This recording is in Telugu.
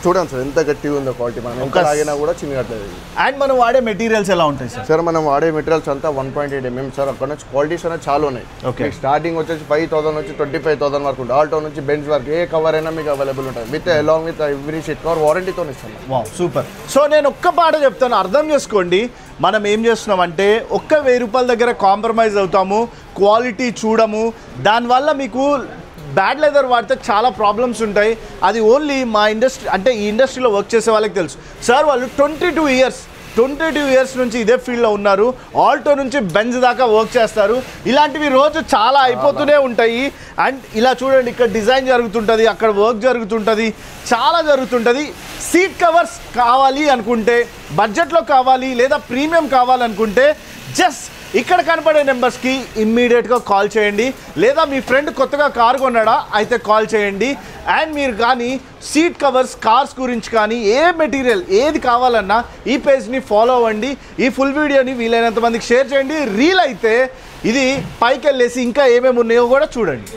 చూడండి సార్ ఎంత గట్టిగా ఉందో క్వాలిటీ, మనం ఎంత లాగినా కూడా చిన్నగట్లేదు. అండ్ మనం వాడే మెటీరియల్స్ ఎలా ఉంటాయి సార్? సార్ మనం వాడే మెటీరియల్స్ అంతా 1.8 mm సార్. అక్కడ నుంచి క్వాలిటీస్ అనేది చాలా ఉన్నాయి. ఓకే, స్టార్టింగ్ వచ్చేసి 5,000 నుంచి 25,000 వరకు ఉంటుంది. ఆల్టో నుంచి బెంచ్ వరకు ఏ కవర్ అయినా మీకు అవైలబుల్ ఉంటుంది with along with every sheet cover వారంటీతో ఇస్తాను. Wow super. సో నేను ఒక్క పాట చెప్తాను, అర్థం చేసుకోండి. మనం ఏం చేస్తున్నామంటే ఒక్క 1000 రూపాయల దగ్గర కాంప్రమైజ్ అవుతాము, క్వాలిటీ చూడము. దానివల్ల మీకు బ్యాడ్ లెదర్ వాడితే చాలా ప్రాబ్లమ్స్ ఉంటాయి. అది ఓన్లీ మా ఇండస్ట్రీ అంటే ఈ ఇండస్ట్రీలో వర్క్ చేసే వాళ్ళకి తెలుసు. సార్ వాళ్ళు 22 ఇయర్స్ నుంచి ఇదే ఫీల్డ్లో ఉన్నారు. ఆల్టో నుంచి బెంజ్ దాకా వర్క్ చేస్తారు. ఇలాంటివి రోజు చాలా అయిపోతూనే ఉంటాయి. అండ్ ఇలా చూడండి, ఇక్కడ డిజైన్ జరుగుతుంటుంది, అక్కడ వర్క్ జరుగుతుంటుంది, చాలా జరుగుతుంటుంది. సీట్ కవర్స్ కావాలి అనుకుంటే, బడ్జెట్లో కావాలి లేదా ప్రీమియం కావాలనుకుంటే జస్ట్ ఇక్కడ కనపడే నెంబర్స్కి ఇమ్మీడియట్గా కాల్ చేయండి. లేదా మీ ఫ్రెండ్ కొత్తగా కారు కొన్నాడా అయితే కాల్ చేయండి. అండ్ మీరు కానీ సీట్ కవర్స్, కార్స్ గురించి కానీ ఏ మెటీరియల్ ఏది కావాలన్నా ఈ పేజ్ని ఫాలో అవ్వండి. ఈ ఫుల్ వీడియోని వీలైనంత మందికి షేర్ చేయండి. రీల్ అయితే ఇది పైకి వెళ్ళేసి ఇంకా ఏమేమి ఉన్నాయో కూడా చూడండి.